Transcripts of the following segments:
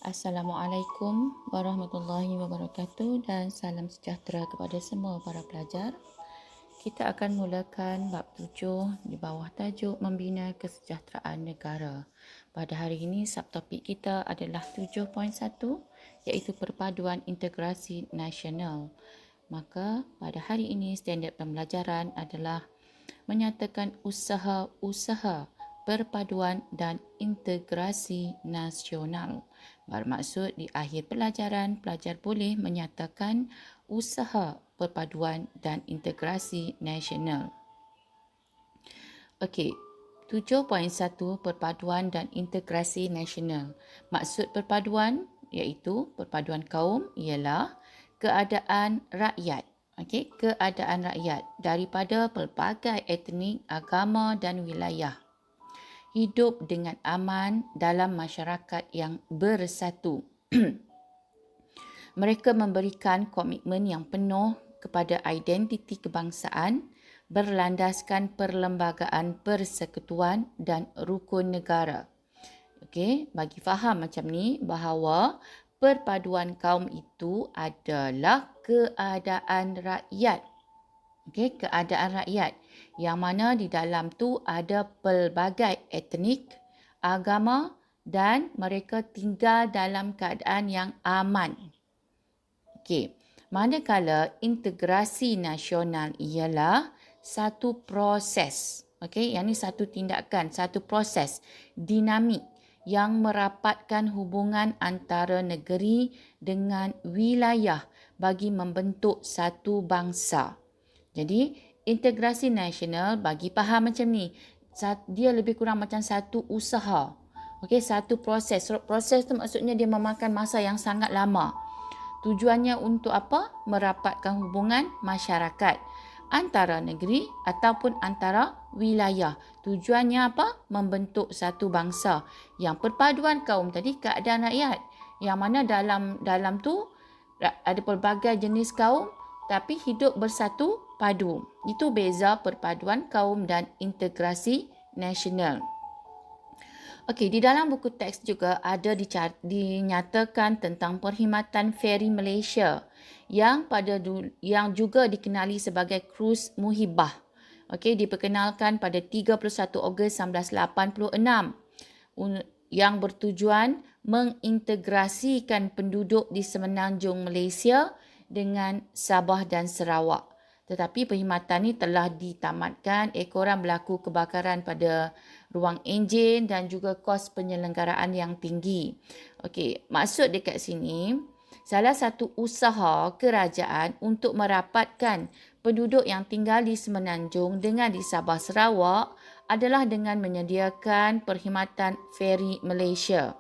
Assalamualaikum warahmatullahi wabarakatuh dan salam sejahtera kepada semua para pelajar. Kita akan mulakan bab 7 di bawah tajuk Membina Kesejahteraan Negara. Pada hari ini subtopik kita adalah 7.1 iaitu Perpaduan Integrasi Nasional. Maka pada hari ini standard pembelajaran adalah menyatakan usaha-usaha perpaduan dan integrasi nasional. Bermaksud di akhir pelajaran, pelajar boleh menyatakan usaha perpaduan dan integrasi nasional. Okey, 7.1 Perpaduan dan Integrasi Nasional. Maksud perpaduan iaitu perpaduan kaum ialah keadaan rakyat. Okey, keadaan rakyat daripada pelbagai etnik, agama dan wilayah hidup dengan aman dalam masyarakat yang bersatu. Mereka memberikan komitmen yang penuh kepada identiti kebangsaan berlandaskan perlembagaan persekutuan dan rukun negara. Okey, bagi faham macam ni bahawa perpaduan kaum itu adalah keadaan rakyat. Okey, keadaan rakyat yang mana di dalam tu ada pelbagai etnik, agama dan mereka tinggal dalam keadaan yang aman. Okey, manakala integrasi nasional ialah satu proses. Okey, yang ni satu tindakan, satu proses dinamik yang merapatkan hubungan antara negeri dengan wilayah bagi membentuk satu bangsa. Jadi, integrasi nasional bagi faham macam ni, dia lebih kurang macam satu usaha. Okey, satu proses. Proses tu maksudnya dia memakan masa yang sangat lama. Tujuannya untuk apa? Merapatkan hubungan masyarakat antara negeri ataupun antara wilayah. Tujuannya apa? Membentuk satu bangsa. Yang perpaduan kaum tadi keadaan rakyat. Yang mana dalam tu ada pelbagai jenis kaum tapi hidup bersatu padu. Itu beza perpaduan kaum dan integrasi nasional. Okey, di dalam buku teks juga ada dinyatakan tentang Perkhidmatan Feri Malaysia yang juga dikenali sebagai Krus Muhibah. Okey, diperkenalkan pada 31 Ogos 1986 yang bertujuan mengintegrasikan penduduk di Semenanjung Malaysia dengan Sabah dan Sarawak. Tetapi perkhidmatan ini telah ditamatkan ekoran berlaku kebakaran pada ruang enjin dan juga kos penyelenggaraan yang tinggi. Okey, maksud dekat sini, salah satu usaha kerajaan untuk merapatkan penduduk yang tinggal di Semenanjung dengan di Sabah Sarawak adalah dengan menyediakan perkhidmatan feri Malaysia.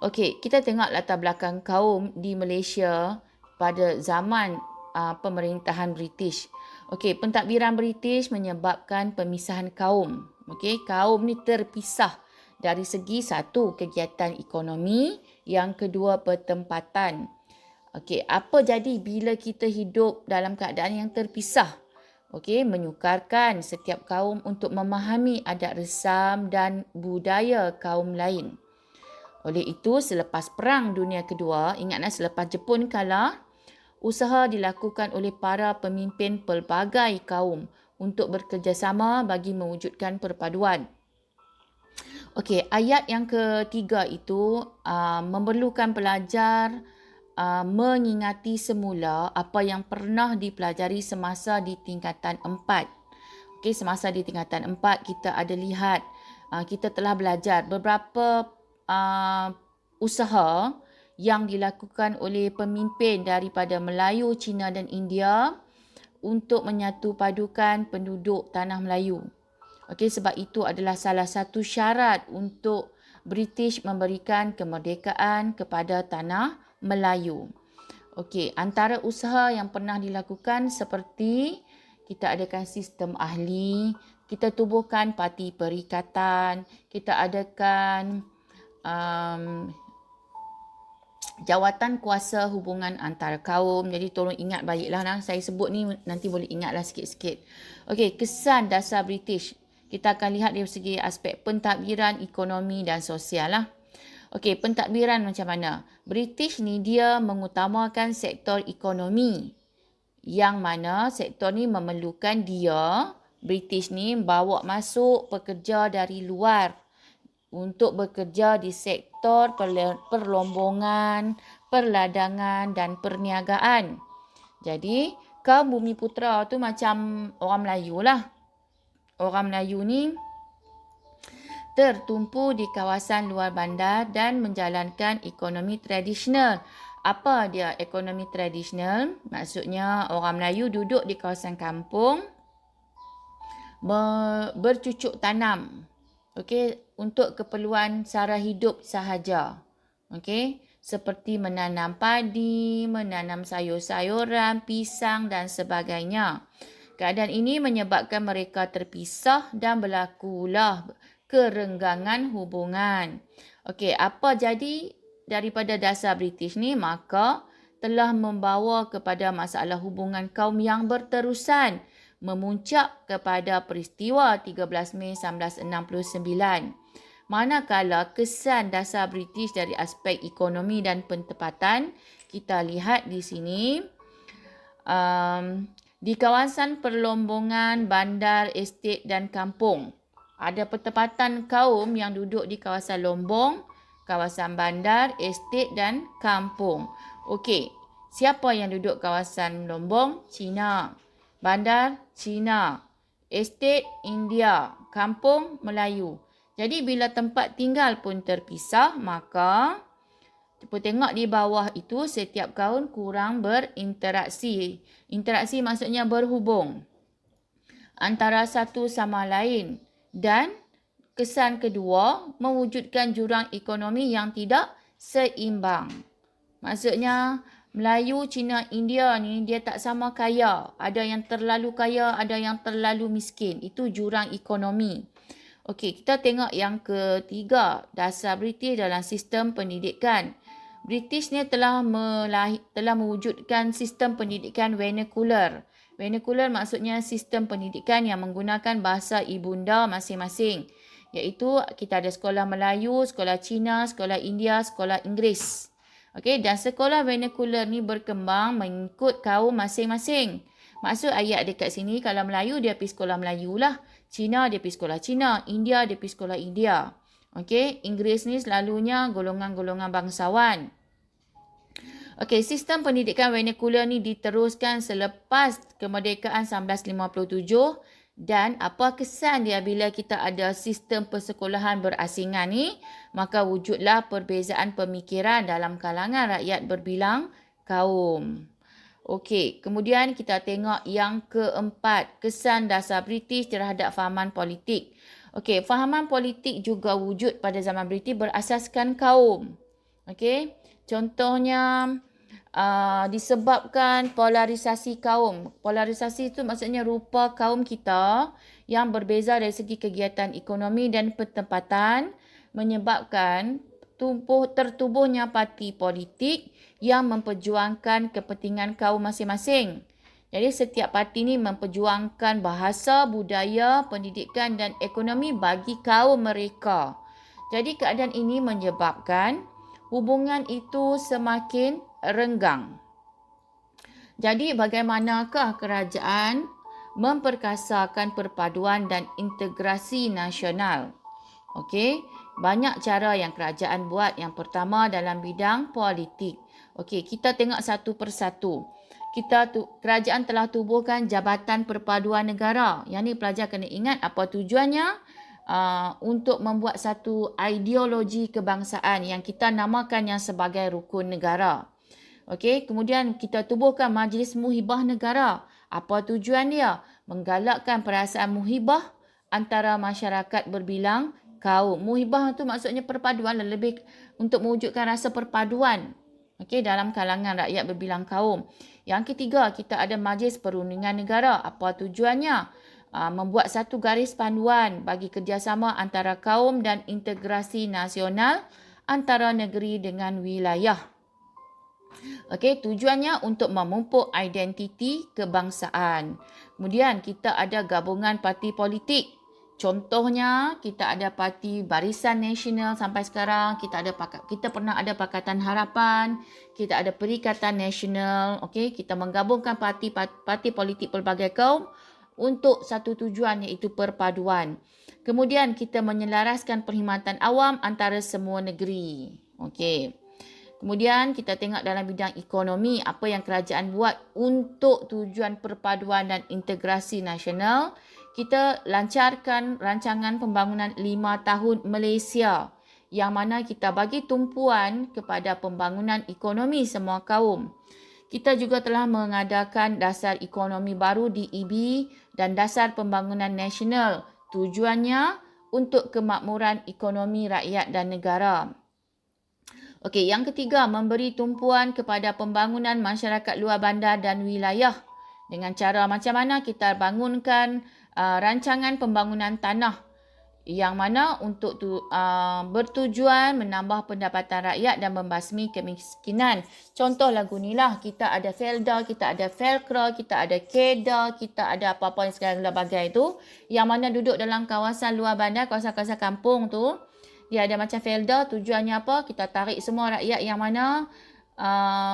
Okey, kita tengok latar belakang kaum di Malaysia pada zaman pemerintahan British. Okey, pentadbiran British menyebabkan pemisahan kaum. Okey, kaum ni terpisah dari segi satu kegiatan ekonomi, yang kedua pertempatan. Okey, apa jadi bila kita hidup dalam keadaan yang terpisah? Okey, menyukarkan setiap kaum untuk memahami adat resam dan budaya kaum lain. Oleh itu, selepas Perang Dunia Kedua, ingatlah selepas Jepun kalah, usaha dilakukan oleh para pemimpin pelbagai kaum untuk bekerjasama bagi mewujudkan perpaduan. Okey, ayat yang ketiga itu memerlukan pelajar mengingati semula apa yang pernah dipelajari semasa di tingkatan 4. Okey, semasa di tingkatan 4 kita ada lihat, kita telah belajar beberapa usaha yang dilakukan oleh pemimpin daripada Melayu, Cina dan India untuk menyatu padukan penduduk tanah Melayu. Okey, sebab itu adalah salah satu syarat untuk British memberikan kemerdekaan kepada tanah Melayu. Okey, antara usaha yang pernah dilakukan seperti kita adakan sistem ahli, kita tubuhkan parti perikatan, kita adakan jawatan kuasa hubungan antara kaum. Jadi tolong ingat baiklah, saya sebut ni nanti boleh ingatlah sikit-sikit. Okey, kesan dasar British. Kita akan lihat dari segi aspek pentadbiran, ekonomi dan sosial lah. Okey, pentadbiran macam mana? British ni dia mengutamakan sektor ekonomi. Yang mana sektor ni memerlukan dia, British ni bawa masuk pekerja dari luar untuk bekerja di sektor perlombongan, perladangan dan perniagaan. Jadi, kaum Bumiputera tu macam orang Melayu lah. Orang Melayu ni tertumpu di kawasan luar bandar dan menjalankan ekonomi tradisional. Apa dia ekonomi tradisional? Maksudnya orang Melayu duduk di kawasan kampung, bercucuk tanam. Okey, untuk keperluan sara hidup sahaja. Okey, seperti menanam padi, menanam sayur-sayuran, pisang dan sebagainya. Keadaan ini menyebabkan mereka terpisah dan berlakulah kerenggangan hubungan. Okey, apa jadi daripada dasar British ni? Maka telah membawa kepada masalah hubungan kaum yang berterusan, memuncak kepada peristiwa 13 Mei 1969. Manakala kesan dasar British dari aspek ekonomi dan pentempatan, kita lihat di sini, di kawasan perlombongan, bandar, estet dan kampung. Ada pertempatan kaum yang duduk di kawasan lombong, kawasan bandar, estet dan kampung. Okey, siapa yang duduk kawasan lombong? Cina. Bandar, Cina. Estet, India. Kampung, Melayu. Jadi bila tempat tinggal pun terpisah, maka kita tengok di bawah itu setiap kaum kurang berinteraksi. Interaksi maksudnya berhubung antara satu sama lain. Dan kesan kedua, mewujudkan jurang ekonomi yang tidak seimbang. Maksudnya Melayu, Cina, India ni dia tak sama kaya. Ada yang terlalu kaya, ada yang terlalu miskin. Itu jurang ekonomi. Okey, kita tengok yang ketiga, dasar British dalam sistem pendidikan. British ni telah mewujudkan sistem pendidikan vernacular. Vernacular maksudnya sistem pendidikan yang menggunakan bahasa ibunda masing-masing. Iaitu kita ada sekolah Melayu, sekolah Cina, sekolah India, sekolah Inggeris. Okey, dan sekolah vernacular ni berkembang mengikut kaum masing-masing. Maksud ayat dekat sini, kalau Melayu dia pergi sekolah Melayu lah. Cina dia pergi sekolah Cina. India dia pergi sekolah India. Okey, Inggeris ni selalunya golongan-golongan bangsawan. Okey, sistem pendidikan vernacular ni diteruskan selepas kemerdekaan 1957 dan apa kesan dia bila kita ada sistem persekolahan berasingan ni? Maka wujudlah perbezaan pemikiran dalam kalangan rakyat berbilang kaum. Okey, kemudian kita tengok yang keempat, kesan dasar British terhadap fahaman politik. Okey, fahaman politik juga wujud pada zaman British berasaskan kaum. Okey, contohnya disebabkan polarisasi kaum. Polarisasi itu maksudnya rupa kaum kita yang berbeza dari segi kegiatan ekonomi dan pertempatan menyebabkan tertubuhnya parti politik yang memperjuangkan kepentingan kaum masing-masing. Jadi setiap parti ini memperjuangkan bahasa, budaya, pendidikan dan ekonomi bagi kaum mereka. Jadi keadaan ini menyebabkan hubungan itu semakin renggang. Jadi bagaimanakah kerajaan memperkasakan perpaduan dan integrasi nasional? Okey, banyak cara yang kerajaan buat. Yang pertama dalam bidang politik. Okey, kita tengok satu persatu. Kerajaan telah tubuhkan Jabatan Perpaduan Negara. Yang ni pelajar kena ingat apa tujuannya. Untuk membuat satu ideologi kebangsaan yang kita namakannya sebagai rukun negara. Okey, kemudian kita tubuhkan Majlis Muhibah Negara. Apa tujuan dia? Menggalakkan perasaan muhibah antara masyarakat berbilang kaum. Muhibah tu maksudnya perpaduan, lebih untuk mewujudkan rasa perpaduan. Okey, dalam kalangan rakyat berbilang kaum. Yang ketiga, kita ada Majlis Perundingan Negara. Apa tujuannya? Membuat satu garis panduan bagi kerjasama antara kaum dan integrasi nasional antara negeri dengan wilayah. Okey, tujuannya untuk memupuk identiti kebangsaan. Kemudian kita ada gabungan parti politik. Contohnya, kita ada Parti Barisan Nasional sampai sekarang, kita pernah ada Pakatan Harapan, kita ada Perikatan Nasional, okey, kita menggabungkan parti politik pelbagai kaum untuk satu tujuan iaitu perpaduan. Kemudian kita menyelaraskan perkhidmatan awam antara semua negeri. Okey. Kemudian kita tengok dalam bidang ekonomi apa yang kerajaan buat untuk tujuan perpaduan dan integrasi nasional. Kita lancarkan rancangan pembangunan 5 tahun Malaysia yang mana kita bagi tumpuan kepada pembangunan ekonomi semua kaum. Kita juga telah mengadakan dasar ekonomi baru DEB dan dasar pembangunan nasional. Tujuannya untuk kemakmuran ekonomi rakyat dan negara. Okey, yang ketiga, memberi tumpuan kepada pembangunan masyarakat luar bandar dan wilayah. Dengan cara macam mana kita bangunkan rancangan pembangunan tanah yang mana untuk bertujuan menambah pendapatan rakyat dan membasmi kemiskinan. Contoh lagu ni lah, kita ada Felda, kita ada Felcra, kita ada Kedah, kita ada apa-apa yang segala bagai tu, yang mana duduk dalam kawasan luar bandar, kawasan-kawasan kampung tu. Dia ada macam Felda, tujuannya apa? Kita tarik semua rakyat yang mana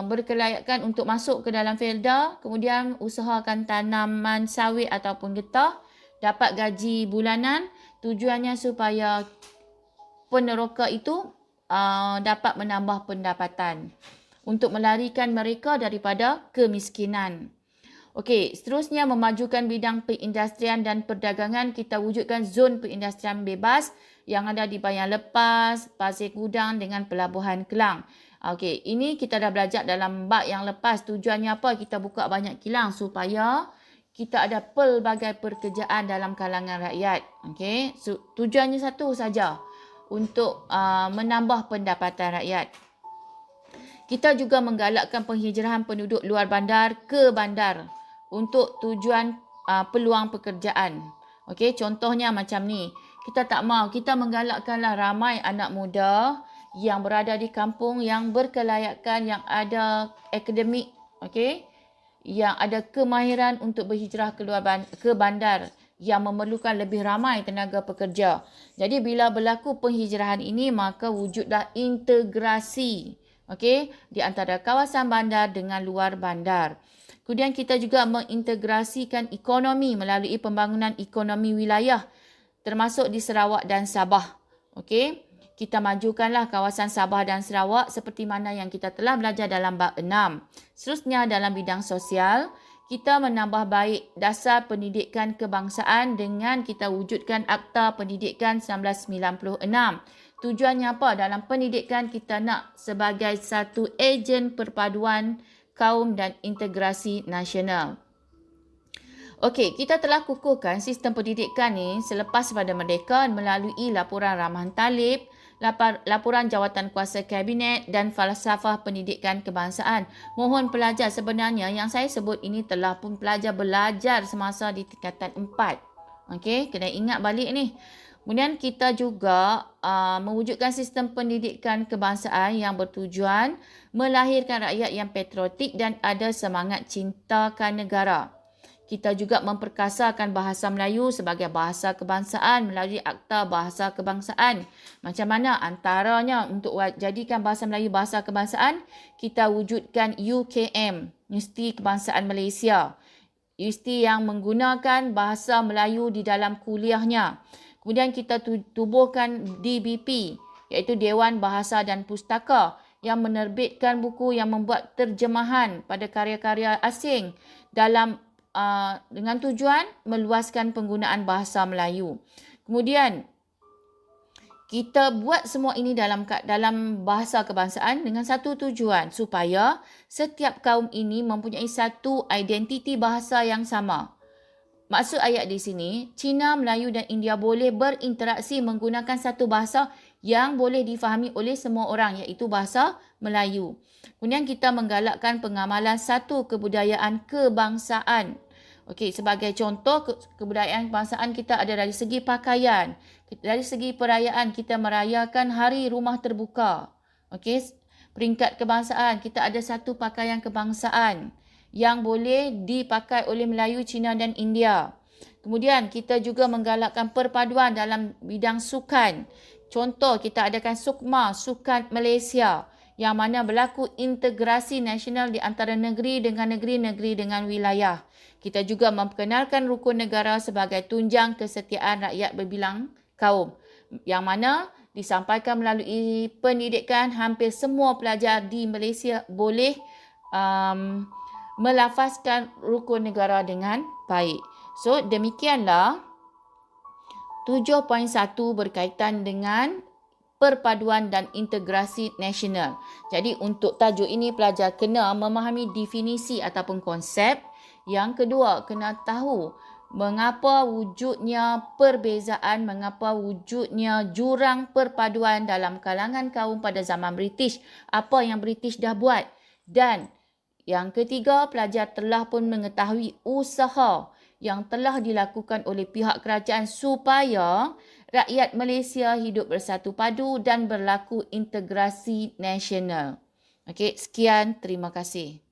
berkelayakan untuk masuk ke dalam Felda, kemudian usahakan tanaman sawit ataupun getah, dapat gaji bulanan. Tujuannya supaya peneroka itu dapat menambah pendapatan untuk melarikan mereka daripada kemiskinan. Okey, seterusnya memajukan bidang perindustrian dan perdagangan. Kita wujudkan zon perindustrian bebas yang ada di Bayan Lepas, Pasir Gudang dengan Pelabuhan Kelang. Okey, ini kita dah belajar dalam bab yang lepas. Tujuannya apa? Kita buka banyak kilang supaya kita ada pelbagai pekerjaan dalam kalangan rakyat. Okey, tujuannya satu saja, untuk menambah pendapatan rakyat. Kita juga menggalakkan penghijrahan penduduk luar bandar ke bandar untuk tujuan peluang pekerjaan. Okey, contohnya macam ni. Kita tak mahu, kita menggalakkanlah ramai anak muda yang berada di kampung yang berkelayakan, yang ada akademik, okey, yang ada kemahiran untuk berhijrah ke bandar yang memerlukan lebih ramai tenaga pekerja. Jadi bila berlaku penghijrahan ini, maka wujudlah integrasi, okey, di antara kawasan bandar dengan luar bandar. Kemudian kita juga mengintegrasikan ekonomi melalui pembangunan ekonomi wilayah termasuk di Sarawak dan Sabah. Okey, kita majukanlah kawasan Sabah dan Sarawak seperti mana yang kita telah belajar dalam bab 6. Seterusnya dalam bidang sosial, kita menambah baik dasar pendidikan kebangsaan dengan kita wujudkan Akta Pendidikan 1996. Tujuannya apa? Dalam pendidikan kita nak sebagai satu ejen perpaduan kaum dan integrasi nasional. Okey, kita telah kukuhkan sistem pendidikan ni selepas pada merdeka melalui laporan Rahman Talib, laporan jawatan kuasa kabinet dan falsafah pendidikan kebangsaan. Mohon pelajar, sebenarnya yang saya sebut ini telah pun pelajar belajar semasa di tingkatan 4. Okey, kena ingat balik ni. Kemudian kita juga mewujudkan sistem pendidikan kebangsaan yang bertujuan melahirkan rakyat yang patriotik dan ada semangat cintakan negara. Kita juga memperkasakan bahasa Melayu sebagai bahasa kebangsaan melalui Akta Bahasa Kebangsaan. Macam mana? Antaranya untuk jadikan bahasa Melayu bahasa kebangsaan, kita wujudkan UKM, Universiti Kebangsaan Malaysia. Universiti yang menggunakan bahasa Melayu di dalam kuliahnya. Kemudian kita tubuhkan DBP, iaitu Dewan Bahasa dan Pustaka, yang menerbitkan buku yang membuat terjemahan pada karya-karya asing dengan tujuan meluaskan penggunaan bahasa Melayu. Kemudian kita buat semua ini dalam bahasa kebangsaan dengan satu tujuan, supaya setiap kaum ini mempunyai satu identiti bahasa yang sama. Maksud ayat di sini, Cina, Melayu dan India boleh berinteraksi menggunakan satu bahasa yang boleh difahami oleh semua orang, iaitu bahasa Melayu. Kemudian kita menggalakkan pengamalan satu kebudayaan kebangsaan. Okey, sebagai contoh kebudayaan kebangsaan kita ada dari segi pakaian, dari segi perayaan kita merayakan Hari Rumah Terbuka. Okey, peringkat kebangsaan kita ada satu pakaian kebangsaan yang boleh dipakai oleh Melayu, Cina dan India. Kemudian kita juga menggalakkan perpaduan dalam bidang sukan. Contoh, kita adakan SUKMA, Sukan Malaysia, yang mana berlaku integrasi nasional di antara negeri dengan wilayah. Kita juga memperkenalkan rukun negara sebagai tunjang kesetiaan rakyat berbilang kaum, yang mana disampaikan melalui pendidikan. Hampir semua pelajar di Malaysia boleh melafazkan rukun negara dengan baik. So, demikianlah 7.1 berkaitan dengan perpaduan dan integrasi nasional. Jadi untuk tajuk ini pelajar kena memahami definisi ataupun konsep. Yang kedua, kena tahu mengapa wujudnya perbezaan, mengapa wujudnya jurang perpaduan dalam kalangan kaum pada zaman British. Apa yang British dah buat. Dan yang ketiga, pelajar telah pun mengetahui usaha yang telah dilakukan oleh pihak kerajaan supaya rakyat Malaysia hidup bersatu padu dan berlaku integrasi nasional. Okey, sekian, terima kasih.